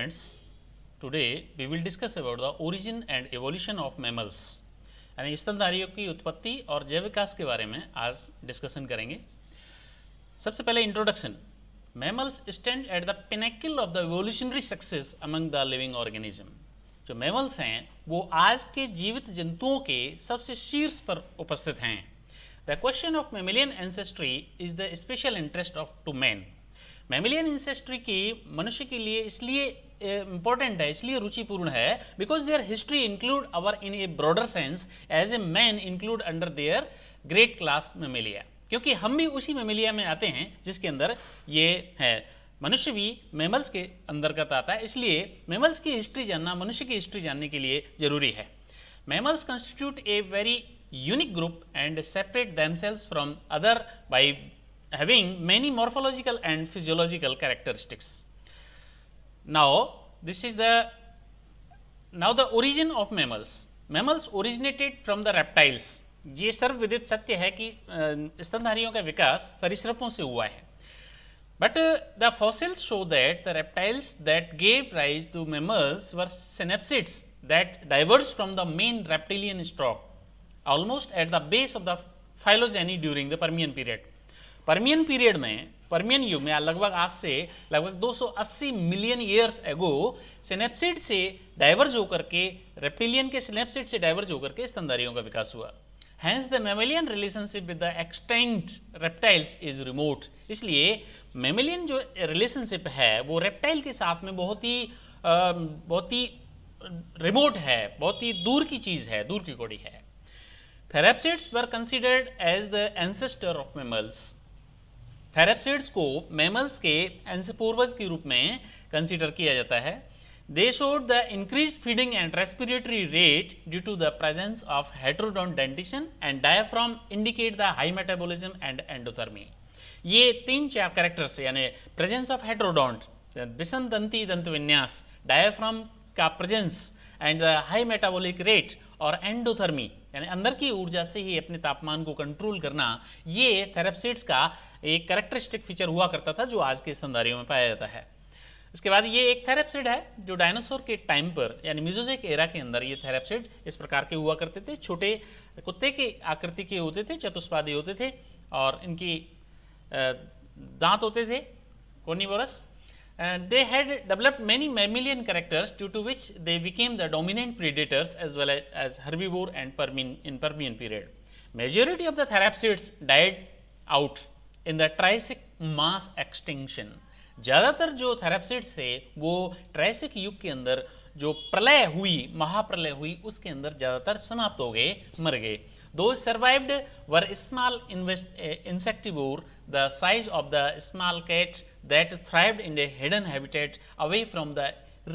students, today we will discuss about the origin and evolution of mammals. यानी स्तनधारियों की उत्पत्ति और जैव विकास के बारे में आज डिस्कशन करेंगे। सबसे पहले introduction. Mammals stand at the pinnacle of the evolutionary success among the living organism. जो मैमल्स हैं वो आज के जीवित जंतुओं के सबसे शीर्ष पर उपस्थित हैं। The question of mammalian ancestry is the special interest of to man. Mammalian ancestry की मनुष्य के लिए इसलिए इंपॉर्टेंट है, इसलिए रुचिपूर्ण है, because their history include our in a broader sense as a man include under their great class mammalia. क्योंकि हम भी उसी मैमेलिया में आते हैं जिसके अंदर ये है। मनुष्य भी मैमल्स के अंतर्गत आता है, इसलिए मैमल्स की हिस्ट्री जानना मनुष्य की हिस्ट्री जानने के लिए जरूरी है। Mammals constitute a very unique group and separate themselves from other by having many morphological and physiological characteristics. Now the origin of mammals. Mammals originated from the reptiles. ये सर्वविदित सत्य है कि स्तनधारियों का विकास सरीसृपों से हुआ है। But the fossils show that the reptiles that gave rise to mammals were synapsids that diverged from the main reptilian stock almost at the base of the phylogeny during the Permian period. Permian period में, Permian युग में लगभग आज से लगभग 280 million years ago synapsid से diverge होकर के, रेप्टिलियन के सिनेप्सिड से डाइवर्ज होकर के स्तनधारियों का विकास हुआ। Hence the mammalian relationship with the extant reptiles is remote. इसलिए मैमेलियन जो रिलेशनशिप है वो रेप्टाइल के साथ में बहुत ही रिमोट है, बहुत ही दूर की चीज़ है, दूर की कौड़ी है। Therapsids were considered as the ancestor of mammals. Therapsids को मैमल्स के पूर्वज के रूप में कंसीडर किया जाता है। They showed the increase feeding and respiratory rate due to the presence of heterodont dentition and diaphragm indicate the high metabolism and endothermy. ये 3-4 कैरेक्टर्स यानी प्रेजेंस ऑफ हेटेरोडोंट, विषम दंती दंत विन्यास, डायाफ्राम का presence and the high metabolic rate और endothermy यानी अंदर की ऊर्जा से ही अपने तापमान को कंट्रोल करना, ये थेरेप्सिड्स का एक कैरेक्टरिस्टिक फीचर हुआ करता था जो आज के स्तनधारियों में पाया जाता है। इसके बाद ये एक थेरेप्सिड है जो डायनासोर के टाइम पर यानी मेसोजोइक एरा के अंदर ये थेरेप्सिड इस प्रकार के हुआ करते थे। छोटे कुत्ते के आकृति के होते थे, चतुष्पादी होते थे और इनकी दांत होते थे कोनिवोरस। They had developed many mammalian characters due to which they became the dominant predators as well as herbivore and in Permian period. Majority of the therapsids died out in the Triassic mass extinction. ज़्यादातर जो थेरेप्सिड्स थे वो Triassic युग के अंदर जो प्रलय हुई, महाप्रलय हुई, उसके अंदर ज़्यादातर समाप्त हो गए, मर गए। Those survived were small insectivore, the size of the small cat that thrived in a hidden habitat away from the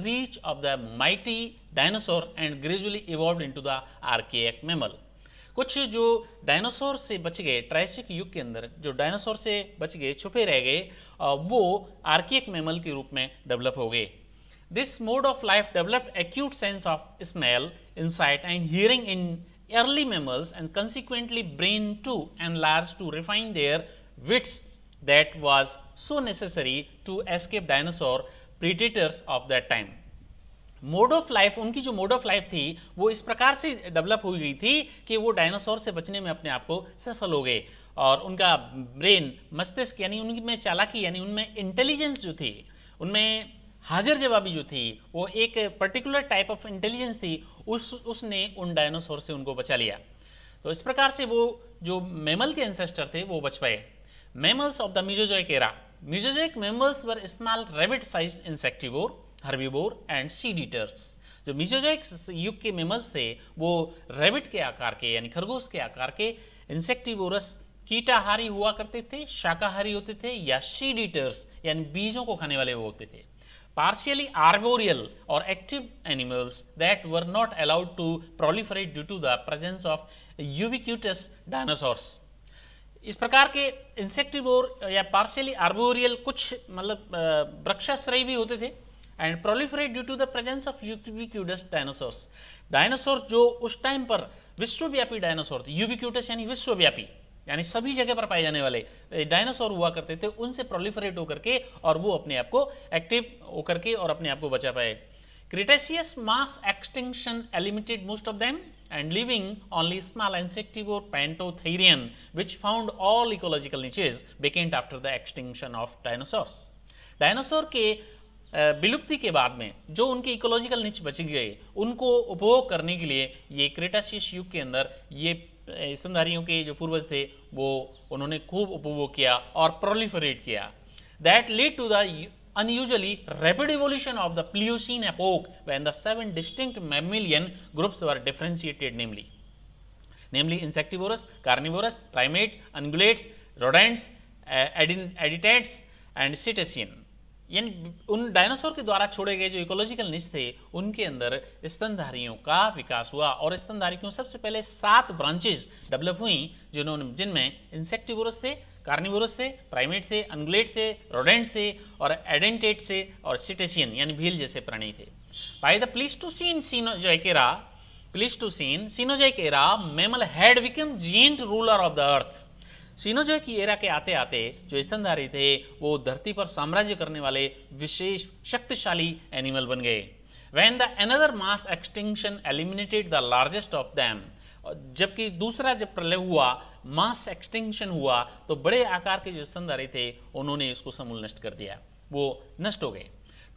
reach of the mighty dinosaur and gradually evolved into the archaic mammal. कुछ जो dinosaur से बच गए, Triassic युग के अंदर जो dinosaur से बच गए, छुपे रह गए, वो आर्कियक मैमल के रूप में डेवलप हो गए। This mode of life developed acute sense of smell, insight and hearing in early mammals and consequently brain too enlarged to refine their wits that was so necessary to escape dinosaur predators of that time. Mode of life, उनकी जो mode of life थी वो इस प्रकार से develop हो गई थी कि वो डायनासोर से बचने में अपने आप को सफल हो गए और उनका ब्रेन, मस्तिष्क यानी उनमें चालाकी यानी उनमें इंटेलिजेंस जो थी, उनमें हाजिर जवाबी जो थी, वो एक पर्टिकुलर टाइप ऑफ इंटेलिजेंस थी, उसने उन डायनासोर से उनको बचा लिया। तो इस प्रकार से वो जो मैमल के एंसेस्टर थे वो बच पाए। Mammals of the Mesozoic era. Mesozoic mammals were small rabbit size insectivore, herbivore and seed eaters. जो मेसोजोइक युग के मैमल्स थे वो रैबिट के आकार के यानी खरगोश के आकार के, इंसेक्टिवोरस कीटाहारी हुआ करते थे, शाकाहारी होते थे, या सीड ईटर्स यानी बीजों को खाने वाले वो होते थे। Partially arboreal or active animals that were not allowed to proliferate due to the presence of ubiquitous dinosaurs. इस प्रकार के इंसेक्टिवोर या पार्शियली आर्बोरियल कुछ मतलब वृक्षाश्रयी भी होते थे and proliferate due to the presence of ubiquitous dinosaurs. Dinosaur जो उस टाइम पर विश्वव्यापी डायनासोर थे, यूबिक्यूटस यानी विश्वव्यापी, यानी सभी जगह पर पाए जाने वाले डायनासोर हुआ करते थे, उनसे प्रोलिफरेट होकर के और वो अपने आप को एक्टिव होकर के और अपने आप को बचा पाए। Cretaceous mass extinction eliminated most of them and leaving only small insectivore Pantotherian which found all ecological niches vacant after the extinction of dinosaurs. Dinosaur के विलुप्ति के बाद में जो उनके इकोलॉजिकल निच बच गए उनको उपभोग करने के लिए ये क्रेटासियस युग के अंदर ये स्तनधारियों के जो पूर्वज थे वो उन्होंने खूब उपभोग किया और प्रोलिफरेट किया। That lead to the unusually rapid evolution of the Pliocene epoch when the 7 distinct mammalian groups were differentiated, namely insectivorous, carnivorous, primate, ungulates, rodents, edidates and cetacean। यानी उन डायनासोर के द्वारा छोड़े गए जो इकोलॉजिकल निच थे उनके अंदर स्तनधारियों का विकास हुआ और स्तनधारियों सबसे पहले 7 ब्रांचेस डेवलप हुई जिनमें इंसेक्टिवोरस थे, कार्निवोरस थे, प्राइमेट थे, अनगुलेट थे, रोडेंट्स थे और एडेंटेट थे और सिटेशियन यानी भील जैसे प्राणी थे। By the Pleistocene Cenozoic era mammal had become giant ruler of the earth. Cenozoic era के आते आते जो स्तनधारी थे वो धरती पर साम्राज्य करने वाले विशेष शक्तिशाली एनिमल बन गए। When the another mass extinction eliminated the largest of them, जबकि दूसरा जब प्रलय हुआ, मास एक्सटिंक्शन हुआ तो बड़े आकार के जो स्तनधारी थे उन्होंने इसको समूल नष्ट कर दिया, वो नष्ट हो गए।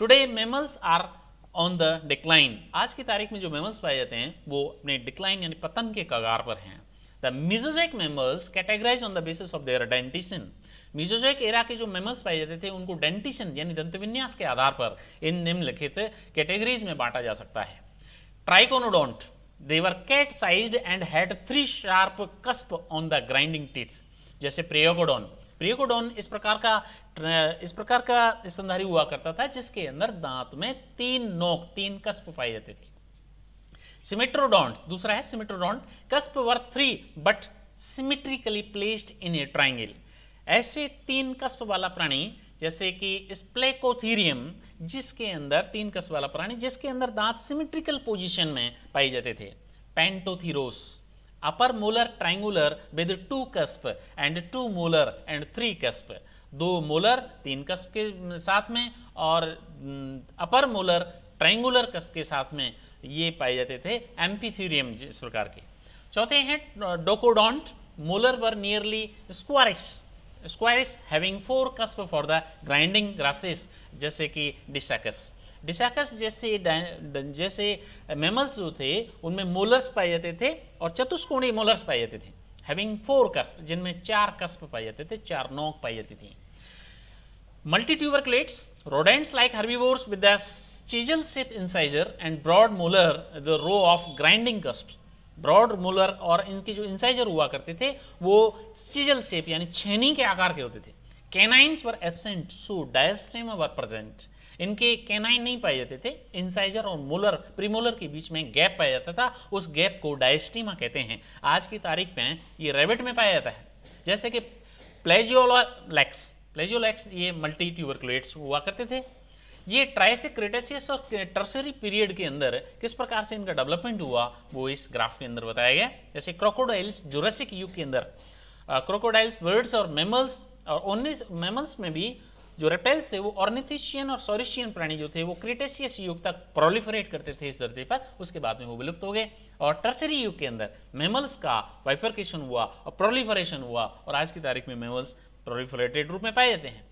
Today mammals are on the decline. आज की तारीख में जो मैमल्स पाए जाते हैं वो अपने डिक्लाइन यानी पतन के कगार पर हैं। The Mesozoic mammals categorized on the basis of their dentition। Mesozoic era के जो मैमल्स पाए जाते थे उनको डेंटिशन यानी दंतविन्यास के आधार पर इन निम्नलिखित कैटेगरीज में बांटा जा सकता है। ट्राइकोनोडोंट, they were cat sized and had 3 sharp cusp on the grinding teeth। जैसे प्रियोकोडोन इस प्रकार का स्तनधारी हुआ करता था जिसके अंदर दांत में 3 कस्प पाए जाते थे। सिमेट्रोडोंट्स, दूसरा है symmetrodont, cusp were 3 but symmetrically placed in a triangle. ऐसे 3 कस्प वाला प्राणी जैसे कि स्प्लेकोथीरियम जिसके अंदर 3 कस्प वाला प्राणी जिसके अंदर दांत सिमेट्रिकल पोजीशन में पाए जाते थे। Pantotheres, upper molar triangular with 2 cusp and 2 molar and 3 cusp, 2 molar 3 cusp के साथ में और अपर मोलर ट्राइंगुलर कस्प के साथ में ये पाए जाते थे। एम्फीथीरियम जिस प्रकार के। चौथे हैं docodont, molar were nearly squarish having 4 cusp for the grinding grasses जैसे कि डिसैकस जैसे मैमल्स जो थे उनमें मोलर्स पाए जाते थे और चतुष्कोणीय मोलर्स पाए जाते थे हैविंग 4 कस्प, जिनमें 4 कस्प पाए जाते थे, 4 नोक पाई जाती थी। मल्टीट्यूबरक्लेट्स, rodents like herbivores with the chisel shaped incisor and broad molar, the row of grinding cusps। Broad molar और इनके जो इंसाइजर हुआ करते थे वो चिजल शेप यानी छेनी के आकार के होते थे। Canines were absent so diastema were present. इनके कैनाइन नहीं पाए जाते थे, इंसाइजर और मोलर प्रीमोलर के बीच में गैप पाया जाता था, उस गैप को डायस्टीमा कहते हैं। आज की तारीख में ये रैबिट में पाया जाता है। जैसे कि प्लेजियोलैक्स ये मल्टी ट्यूबरकुलेट्स हुआ करते थे। ये ट्रायसिक, क्रेटेशियस और टर्शियरी पीरियड के अंदर किस प्रकार से इनका डेवलपमेंट हुआ वो इस ग्राफ के अंदर बताया गया। जैसे क्रोकोडाइल्स जुरासिक युग के अंदर क्रोकोडाइल्स, बर्ड्स और मैमल्स, और मैमल्स में भी जो रेप्टाइल्स थे वो ऑर्निथिशियन और सॉरिशियन प्राणी जो थे वो क्रेटेशियस युग तक प्रोलिफरेट करते थे इस धरती पर, उसके बाद में वो विलुप्त हो गए। और टर्शियरी युग के अंदर मैमल्स का बाइफर्केशन हुआ और प्रोलिफरेशन हुआ और आज की तारीख में मैमल्स प्रोलिफरेटेड रूप में पाए जाते हैं।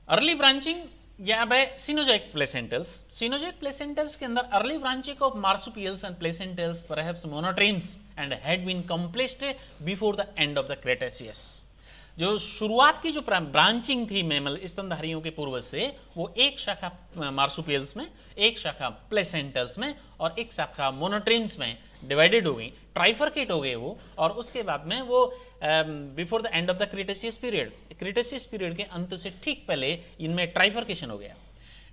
अर्ली ब्रांचिंग या by Cenozoic placentals. Cenozoic placentals के अंदर early branching of marsupials and placentals perhaps monotremes and had been completed before the end of the Cretaceous. जो शुरुआत की जो ब्रांचिंग थी मैमल स्तनधारियों के पूर्वज से, वो एक शाखा मार्सुपियल्स में, एक शाखा प्लेसेंटल्स में और एक शाखा मोनोट्रीम्स में डिवाइडेड हो गई, ट्राइफरकेट हो गए वो, और उसके बाद में वो before the end of the Cretaceous period, Cretaceous period के अंत से ठीक पहले इनमें ट्राइफरकेशन हो गया।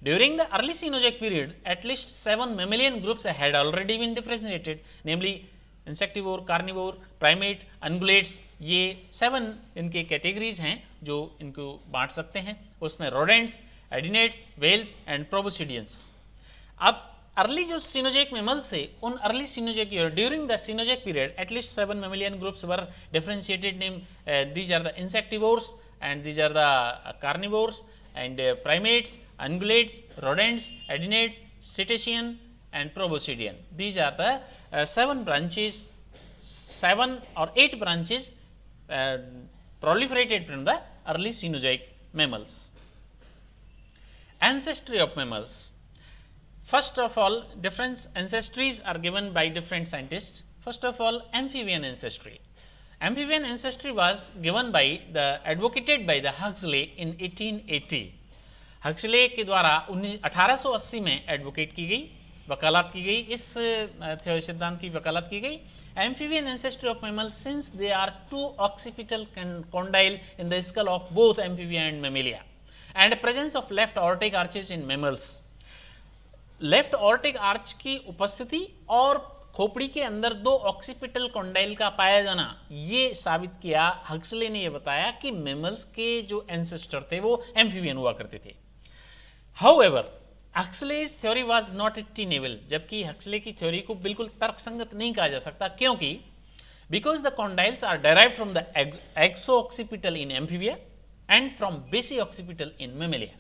During the early Cenozoic period at least 7 mammalian groups had already been differentiated, namely insectivore, carnivore, primate, ungulates, ये 7 इनके कैटेगरीज हैं जो इनको बांट सकते हैं। उसमें rodents, edentates, whales and proboscideans. अब अर्ली जो सिनोजेक मेमल्स थे, उन early Cenozoic during the Cenozoic period at least 7 mammalian groups were differentiated name these are the insectivores and these are the carnivores and primates, ungulates, rodents, adenids, cetacean and proboscidean. These are the 7 branches, 7 or 8 branches proliferated from the early Cenozoic mammals. Ancestry of mammals. First of all, different ancestries are given by different scientists. First of all, amphibian ancestry. Amphibian ancestry was given by advocated by the Huxley in 1880. Huxley के द्वारा 1880 में advocate की गई, वकालत की गई, इस सिद्धांत की वकालत की गई. Amphibian ancestry of mammal since they are 2 occipital condyle in the skull of both amphibia and mammalia and presence of left aortic arches in mammals. Left aortic arch की उपस्थिति और खोपड़ी के अंदर 2 ऑक्सीपिटल कॉन्डाइल का पाया जाना, ये साबित किया. हक्सले ने यह बताया कि मैमल्स के जो एंसेस्टर थे वो एम्फीबियन हुआ करते थे. However, Huxley's theory was not tenable. जबकि हक्सले की थ्योरी को बिल्कुल तर्कसंगत नहीं कहा जा सकता. क्योंकि because the condyles are derived from the exo-occipital in amphibia and from basi-occipital in mammalia.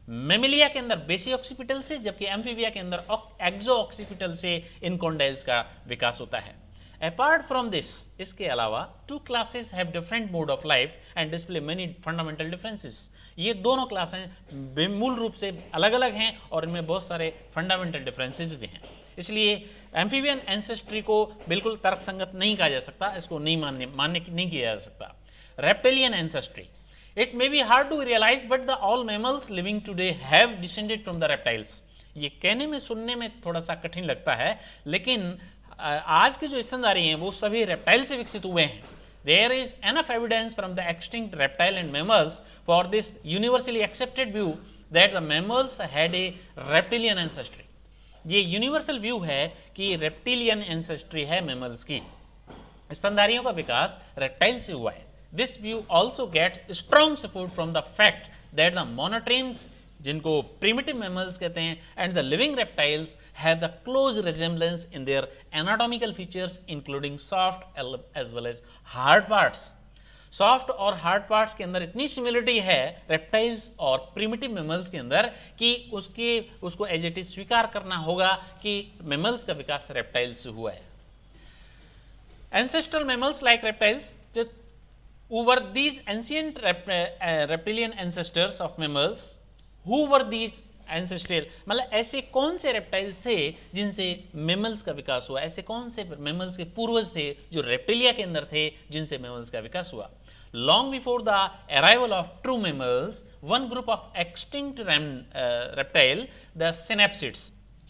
Mammalia के अंदर बेसी ऑक्सीपिटल से, जबकि एम्फीबिया के अंदर एक्सो ऑक्सीपिटल से इन कॉन्डाइल्स का विकास होता है. अपार्ट फ्रॉम दिस, इसके अलावा 2 classes have different mode of life and display many fundamental differences. ये दोनों क्लासें मूल रूप से अलग अलग हैं और इनमें बहुत सारे फंडामेंटल डिफरेंसेस भी हैं. इसलिए एम्फीबियन एंसेस्ट्री को बिल्कुल तर्कसंगत नहीं कहा जा सकता, इसको नहीं मान्य नहीं किया जा सकता. Reptilian ancestry. It may be hard to realize, but the all mammals living today have descended from the reptiles. ये कहने में सुनने में थोड़ा सा कठिन लगता है, लेकिन आज के जो स्तनधारी हैं वो सभी रेप्टाइल से विकसित हुए हैं. There is enough evidence from the extinct reptile and mammals for this universally accepted view that the mammals had a reptilian ancestry. ये यूनिवर्सल व्यू है कि रेप्टिलियन एंसेस्ट्री है मैमल्स की. स्तनधारियों का विकास रेप्टाइल से हुआ है. This view also gets strong support from the fact that the monotremes, जिनको primitive mammals कहते हैं, and the living reptiles have the close resemblance in their anatomical features including soft as well as hard parts. Soft और hard parts के अंदर इतनी similarity है reptiles और primitive mammals के अंदर कि उसको एज इट इज स्वीकार करना होगा कि मेमल्स का विकास रेप्टाइल्स से हुआ है. Ancestral mammals like reptiles, who were these ancient reptilian ancestors of mammals? Who were these ancestral? मतलब ऐसे कौन से रेप्टाइल्स थे जिनसे मेमल्स का विकास हुआ? ऐसे कौन से मेमल्स के पूर्वज थे जो रेप्टिलिया के अंदर थे जिनसे मेमल्स का विकास हुआ? Long before the arrival of true mammals, one group of extinct reptile, the synapsids.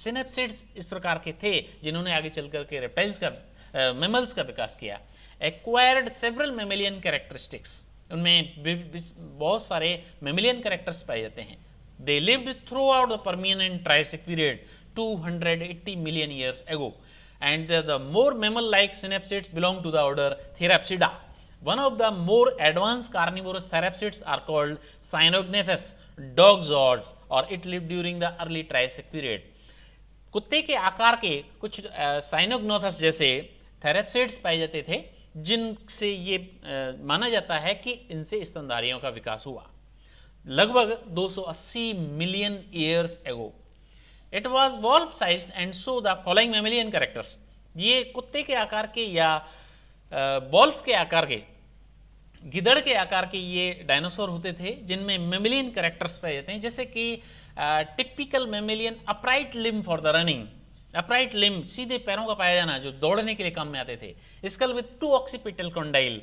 Synapsids इस प्रकार के थे जिन्होंने आगे चल करके रेप्टाइल्स का मेमल्स का विकास किया. Acquired several mammalian characteristics. उनमें बहुत सारे mammalian characters पाए जाते हैं. They lived throughout the Permian and Triassic period 280 million years ago, and the more mammal-like synapsids belong to the order Therapsida. One of the more advanced carnivorous therapsids are called Cynognathus dogzoids, or it lived during the early Triassic period. कुत्ते के आकार के कुछ साइनोग्नोथस जैसे थेरेप्सिड्स पाए जाते थे जिनसे ये माना जाता है कि इनसे स्तनधारियों का विकास हुआ लगभग 280 million years ago. It was valve sized and show the following mammalian characters. ये कुत्ते के आकार के या वॉल्फ के आकार के, गिदड़ के आकार के ये डायनासोर होते थे जिनमें मैमेलियन कैरेक्टर्स पाए जाते हैं, जैसे कि typical mammalian upright limb for the running. Upright limb, सीधे पैरों का पाया जाना जो दौड़ने के लिए काम में आते थे. Skull with 2 occipital condyle,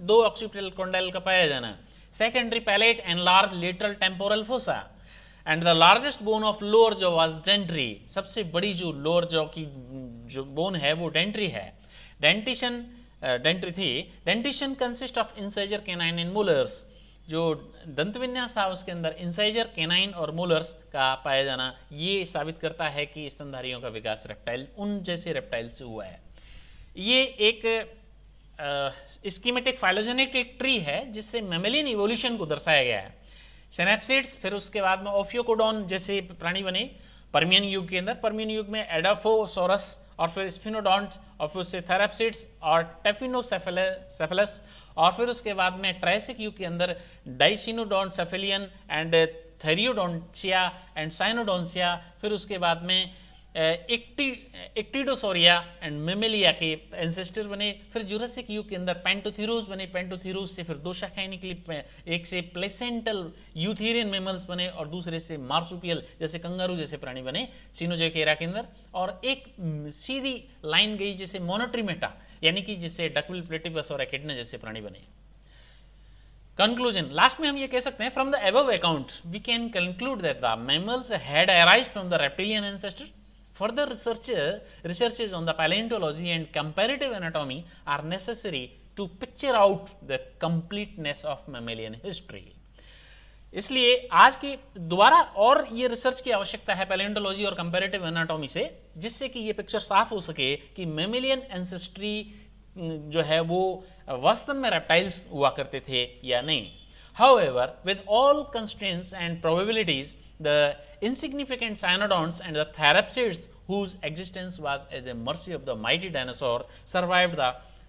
2 occipital condyle का पाया जाना. Secondary palate and large lateral temporal fossa. And the largest bone of lower jaw was dentary. सबसे बड़ी जो लोअर जॉ की जो बोन है वो डेंट्री है. डेंट्री थी. Dentition consist of incisor canine and molars. जो दंत विन्यास था उसके अंदर इंसाइजर, कैनाइन और मोलर्स का पाया जाना ये साबित करता है कि स्तनधारियों का विकास रेप्टाइल, उन जैसे रेप्टाइल से हुआ है. ये एक स्कीमेटिक फाइलोजेनेटिक ट्री है जिससे मैमेलियन इवोल्यूशन को दर्शाया गया है. सिनेप्सिड्स, फिर उसके बाद में ओफियोकोडॉन जैसे प्राणी बने. पर्मियन युग के अंदर, पर्मियन युग में एडाफोसोरस और फिर स्फिनोडॉन्ट्स और फिर उससे थेराप्सिड्स और टेफिनोसेफेलस और फिर उसके बाद में ट्रायसिक युग के अंदर डाइसिनोडोंटसेफेलियन एंड थेरियोडोंटिया एंड साइनोडोंसिया, फिर उसके बाद में इक्टिडोसोरिया एंड मेमेलिया के एंसेस्टर बने। फिर जुरासिक युग के अंदर पेंटोथीरोस बने, पेंटोथीरोस से फिर दो शाखाएं निकली, एक से प्लेसेंटल यूथेरियन मेमल्स बने और दूसरे से मार्सुपियल जैसे कंगारू जैसे प्राणी बने सिनोजोइक एरा के अंदर, और एक सीधी लाइन गई जैसे मोनोट्रीमेटा यानी कि जिससे डकविल प्लेटिपस और एकिडना जैसे प्राणी बने। कंक्लूजन, लास्ट में हम ये कह सकते हैं, from the above account we can conclude that the mammals had arised from the reptilian ancestor. Further researches on the paleontology and comparative anatomy are necessary to picture out the completeness of mammalian history. इसलिए आज की दोबारा और ये research की आवश्यकता है palaeontology और कंपैरेटिव एनाटॉमी से, जिससे कि ये पिक्चर साफ हो सके कि मेमेलियन एंसेस्ट्री जो है वो वास्तव में रेप्टाइल्स हुआ करते थे या नहीं. However, with all constraints and probabilities, the insignificant cyanodonts and the therapsids whose existence was as a mercy of the mighty dinosaur survived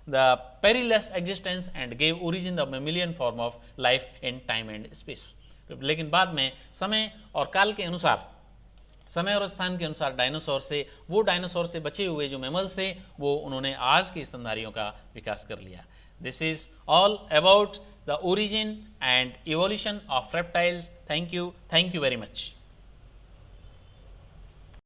the perilous existence and gave origin the mammalian form of life in time and space. लेकिन बाद में समय और काल के अनुसार, समय और स्थान के अनुसार डायनासोर से बचे हुए जो मैमल्स थे वो उन्होंने आज के स्तनधारियों का विकास कर लिया. This is all about the origin and evolution of reptiles. Thank you very much.